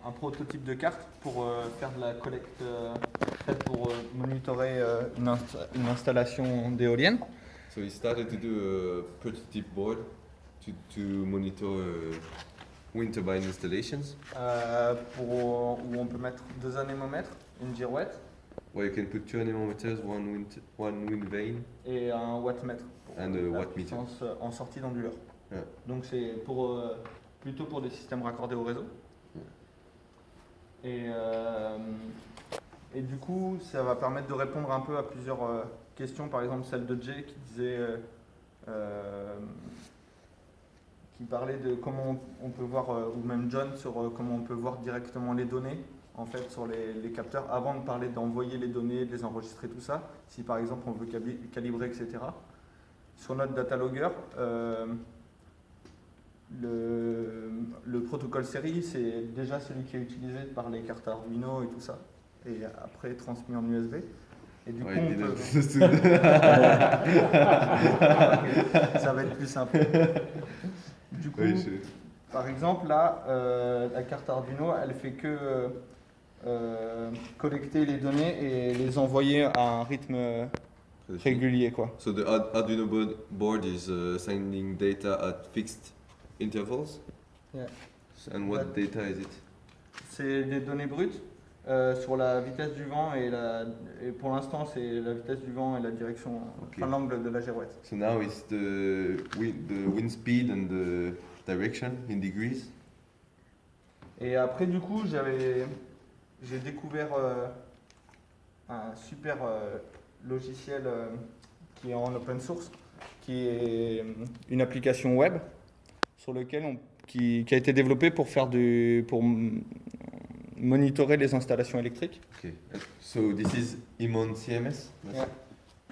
un prototype de carte pour faire de la collecte, pour monitorer une installation d'éolienne. So he started to do a prototype board to monitor wind turbine installations. Où on peut mettre 2 anémomètres, une girouette. Where you can put 2 anemometers, one wind vane, et un wattmètre and a wattmeter en sortie d'onduleur. Yeah. Donc c'est plutôt pour des systèmes raccordés au réseau. Yeah. Et du coup, ça va permettre de répondre un peu à plusieurs questions, par exemple celle de Jay qui disait, qui parlait de comment on peut voir, ou même John sur comment on peut voir directement les données en fait sur les capteurs avant de parler d'envoyer les données, de les enregistrer, tout ça. Si par exemple on veut calibrer, etc. Sur notre Datalogger, le protocole série, c'est déjà celui qui est utilisé par les cartes Arduino et tout ça, et après transmis en USB. Et du coup, on peut... ça va être plus simple. Du coup, par exemple, là, la carte Arduino, elle fait que collecter les données et les envoyer à un rythme régulier, quoi. So the Arduino board is sending data at fixed intervals. Yeah. And what data is it? C'est des données brutes sur la vitesse du vent et pour l'instant c'est la vitesse du vent et la direction, enfin l'angle de la girouette. So now it's the wind speed and the direction in degrees. Et après du coup j'ai découvert un super logiciel qui est en open source, qui est une application web sur lequel qui a été développé pour monitorer les installations électriques. Okay. So this is EMonCMS, yeah.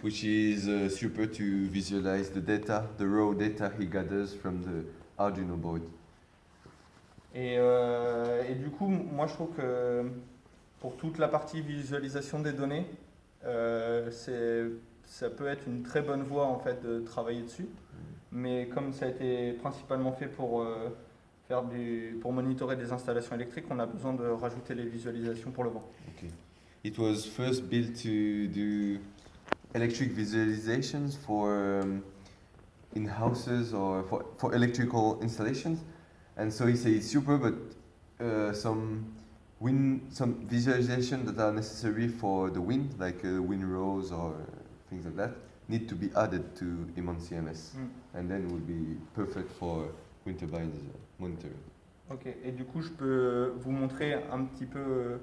Which is super to visualize the data, the raw data he gathers from the Arduino board. Et du coup, moi je trouve que pour toute la partie visualisation des données, ça peut être une très bonne voie en fait de travailler dessus. Mais comme ça a été principalement fait pour monitorer des installations électriques, on a besoin de rajouter les visualisations pour le vent. Okay. It was first built to do electric visualizations for in houses or for electrical installations, and so he says super, but some visualization that are necessary for the wind, like wind rows or things like that, need to be added to EMonCMS, and then will be perfect for wind turbines monitoring. Ok, et du coup je peux vous montrer un petit peu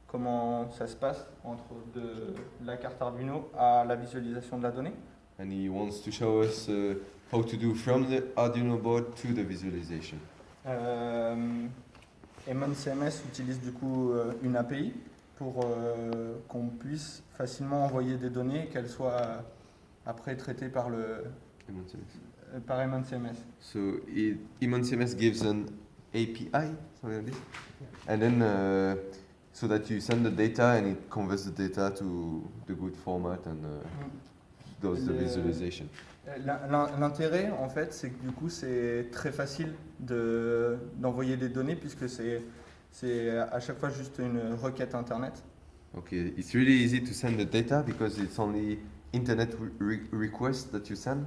comment ça se passe entre de la carte Arduino à la visualisation de la donnée. And he wants to show us how to do from the Arduino board to the visualization. EMonCMS utilise du coup une API pour qu'on puisse facilement envoyer des données, qu'elles soient après traitées par EMonCMS. So EMonCMS gives an API, something like this, and then so that you send the data and it converts the data to the good format and does the visualization. L'intérêt en fait, c'est que du coup c'est très facile d'envoyer des données puisque c'est à chaque fois juste une requête internet. Okay, it's really easy to send the data because it's only internet request that you send,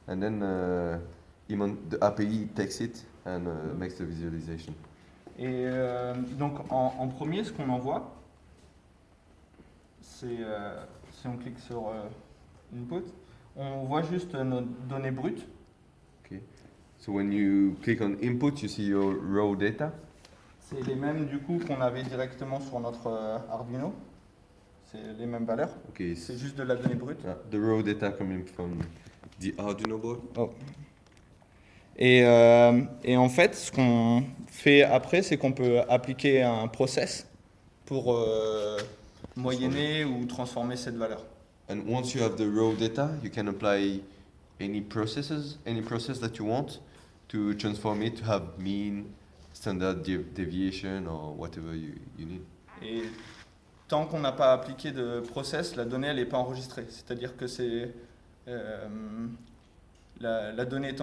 and then the API takes it and makes the visualization. Et donc en premier, ce qu'on envoie, c'est si on clique sur Input, on voit juste nos données brutes. Okay. So when you click on Input, you see your raw data. C'est les mêmes du coup qu'on avait directement sur notre Arduino. C'est les mêmes valeurs. Okay. C'est juste de la donnée brute. The raw data coming from the Arduino board. Oh. Et en fait, ce qu'on fait après, c'est qu'on peut appliquer un process pour moyenner ou transformer cette valeur. And once you have the raw data, you can apply any process that you want to transform it to have mean, standard deviation or whatever you need. Et tant qu'on n'a pas appliqué de process, la donnée elle n'est pas enregistrée. C'est-à-dire que c'est la donnée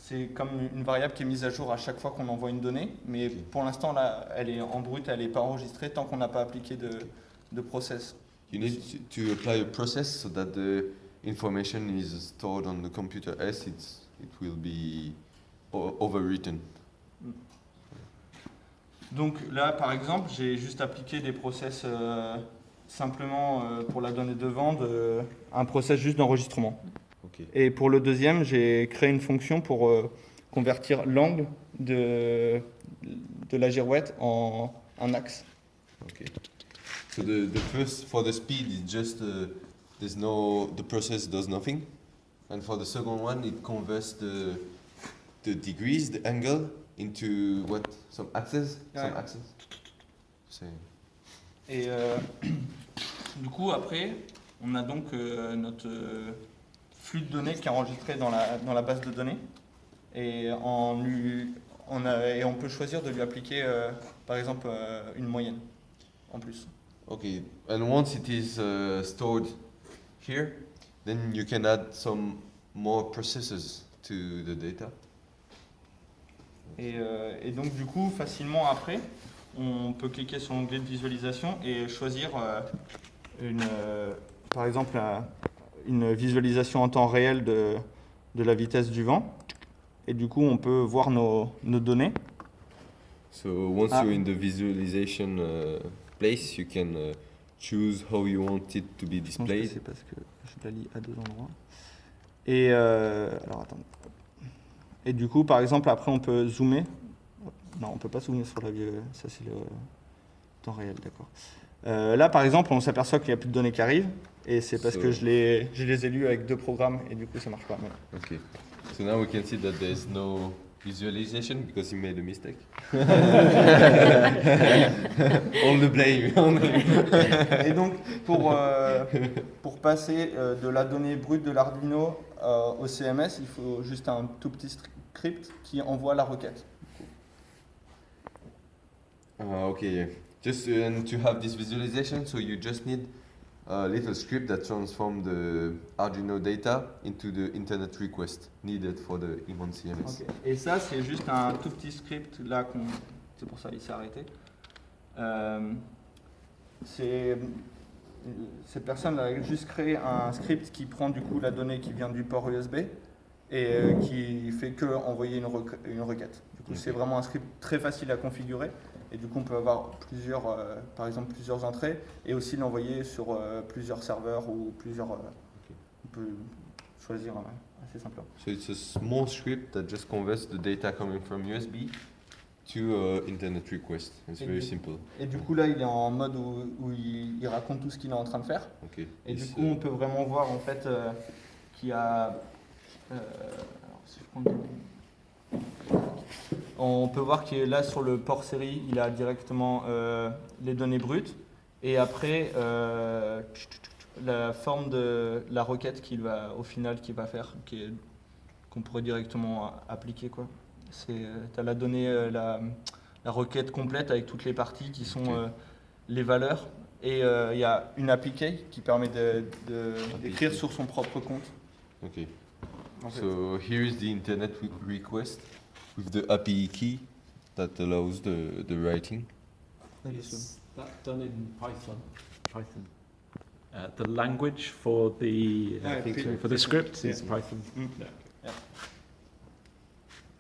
c'est comme une variable qui est mise à jour à chaque fois qu'on envoie une donnée, mais pour l'instant, là, elle est en brut, elle n'est pas enregistrée tant qu'on n'a pas appliqué de process. You need to apply a process so that the information is stored on the computer, else it will be overwritten. Donc là, par exemple, j'ai juste appliqué des process simplement pour la donnée de vente, un process juste d'enregistrement. Okay. Et pour le deuxième, j'ai créé une fonction pour convertir l'angle de la girouette en axe. Okay. So the first for the speed is just the process does nothing, and for the second one it converts the degrees, the angle into what, some axes, some axes. Et du coup après on a donc notre flux de données qui est enregistré dans la base de données et on peut choisir de lui appliquer par exemple une moyenne en plus. Okay, and once it is stored here, then you can add some more processes to the data. Et donc du coup facilement après on peut cliquer sur l'onglet de visualisation et choisir par exemple une visualisation en temps réel de la vitesse du vent et du coup on peut voir nos données. So once you're in the visualization place, you can choose how you want it to be displayed. C'est parce que je la lis à deux endroits. Et alors attends. Et du coup, par exemple, après on peut zoomer. Non, on peut pas zoomer sur la vue. Ça c'est le temps réel, d'accord. Là, par exemple, on s'aperçoit qu'il n'y a plus de données qui arrivent, et c'est parce que je les ai lus avec deux programmes, et du coup ça marche pas. Mais... Okay. So now we can see that there's no visualization because you made a mistake. All the blame. Et donc, pour passer de la donnée brute de l'Arduino au CMS, il faut juste un tout petit script qui envoie la requête. Okay, yeah. Just to have this visualization, so you just need a little script that transforms the Arduino data into the internet request needed for the EMonCMS. Okay. Et ça, c'est juste un tout petit script là, c'est pour ça qu'il s'est arrêté. Cette personne a juste créé un script qui prend du coup la donnée qui vient du port USB et qui fait que envoyer une requête. Du coup, c'est vraiment un script très facile à configurer. Et du coup, on peut avoir par exemple plusieurs entrées et aussi l'envoyer sur plusieurs serveurs ou plusieurs. On peut choisir assez simplement. So it's a small script that just converts the data coming from USB to internet request. It's very simple. Et du coup, là, il est en mode où il raconte tout ce qu'il est en train de faire. Okay. Et du coup, on peut vraiment voir en fait qu'il y a. Alors, si je prends on peut voir qu'il est là sur le port série, il a directement les données brutes et après la forme de la requête qu'il va faire, qu'on pourrait directement appliquer quoi. Tu as la donnée, la requête complète avec toutes les parties qui sont les valeurs et il y a une API qui permet d'écrire sur son propre compte. Okay. So here is the internet request with the API key that allows the writing. Is that done in Python? The language for the for the script is Python.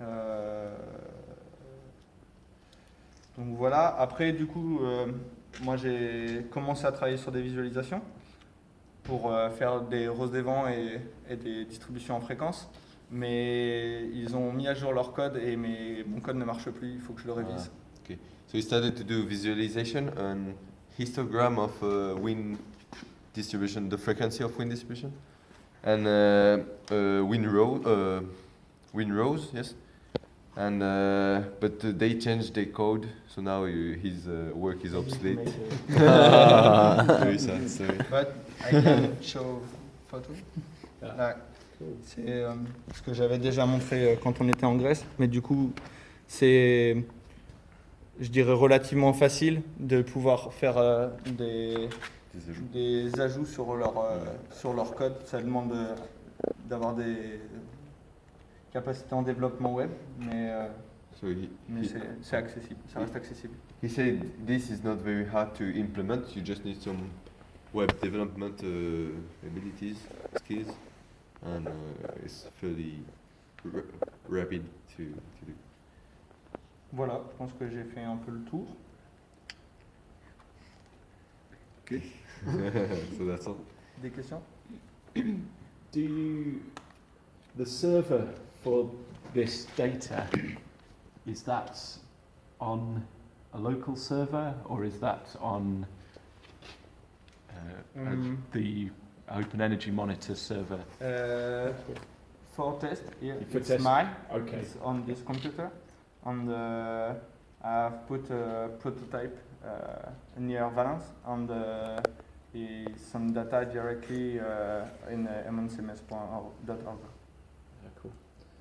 Yeah. Donc voilà. Après, du coup, moi j'ai commencé à travailler sur des visualisations pour faire des roses des vents et des distributions en fréquence. Mais ils ont mis à jour leur code et mon code ne marche plus, il faut que je le révise. Okay. So we started to do visualization and histogram of wind distribution, the frequency of wind distribution, and wind rows, yes. And but they changed their code, so now his work is obsolete. Very sad, sorry. But I can show photo. Là, c'est ce que j'avais déjà montré quand on était en Grèce, mais du coup, c'est, je dirais, relativement facile de pouvoir faire des ajouts sur leur code. Ça demande d'avoir capacité en développement web, mais, So mais c'est accessible, ça reste accessible. he said this is not very hard to implement. You just need some web development abilities, skills, and it's fairly rapid to do. Voilà, je pense que j'ai fait un peu le tour. Okay. So that's all. Des questions? Do you, the server for this data, is that on a local server or is that on the Open Energy Monitor server? For test, yeah, For it's test. mine. Okay. It's on this computer. And I've put a prototype near Valence and some data directly in EMonCMS.org. Cool.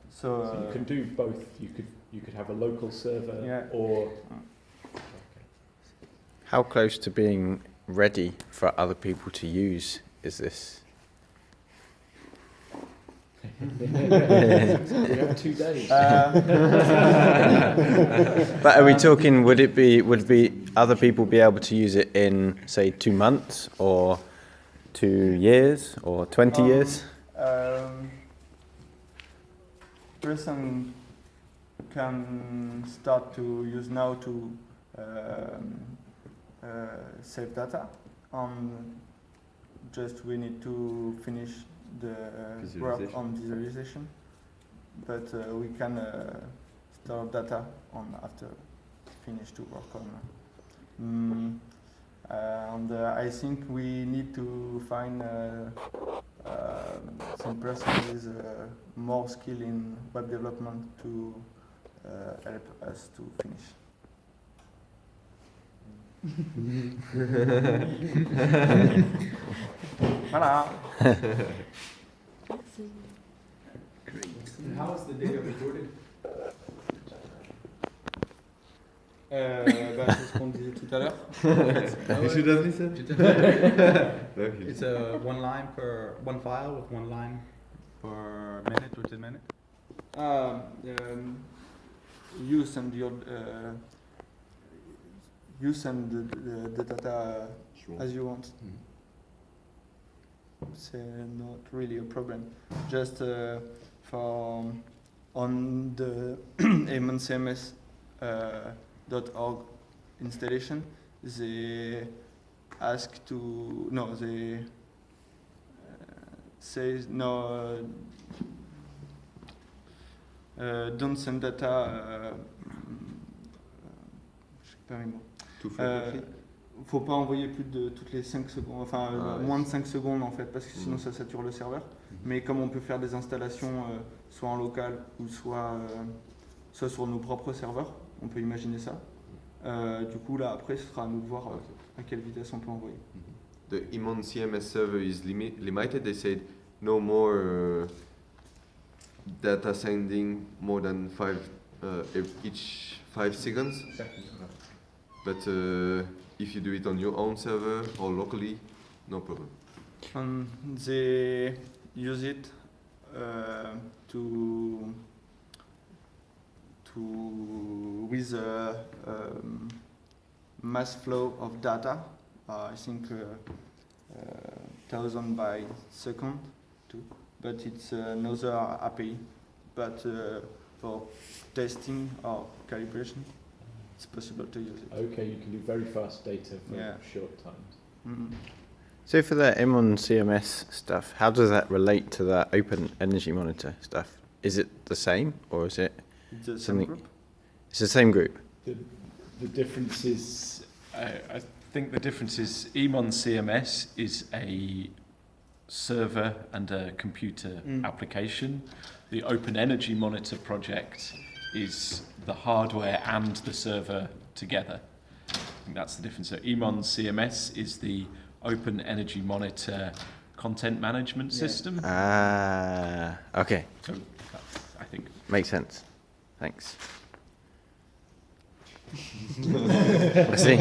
So, So you can do both. You could have a local server Yeah. or. How close to being ready for other people to use is this? We have 2 days. But are we talking? Would it be other people be able to use it in say 2 months or 2 years or 20 years? Person can start to use now to save data. Just we need to finish the work Visualization. on visualization, but we can store data on after finish to work on. And I think we need to find some person with more skill in web development to help us to finish. Voilà. How is the data recorded? C'est ce qu'on disait tout à l'heure. You should have listened. It's one file with one line per minute or 10 minutes. You send the data as you want. It's not really a problem. Just for on the EMonCMS .org installation, they ask to they say no. Don't send data. Je sais pas mes mots. Too frequently. Faut pas envoyer plus de toutes les 5 secondes, enfin moins de 5 secondes en fait, parce que sinon ça sature le serveur. Mais comme on peut faire des installations soit en local ou soit sur nos propres serveurs, on peut imaginer ça. Du coup là après ce sera à nous de voir à quelle vitesse on peut envoyer. The EMonCMS server is limited. They said no more data sending more than each 5 seconds. But if you do it on your own server or locally, no problem. And they use it with a mass flow of data. I think 1,000 by second too, but it's another API. But for testing or calibration, it's possible to use it. Okay, you can do very fast data for Yeah. short times. Mm-hmm. So for the EMonCMS stuff, how does that relate to the Open Energy Monitor stuff? Is it the same or is it It's the same something? group. It's the same group. The difference is, I think the difference is EMonCMS is a server and a computer application. The Open Energy Monitor project is the hardware and the server together. I think that's the difference. So EMonCMS is the Open Energy Monitor content management system. Ah, okay. So that's, I think. Makes sense. Thanks. I see.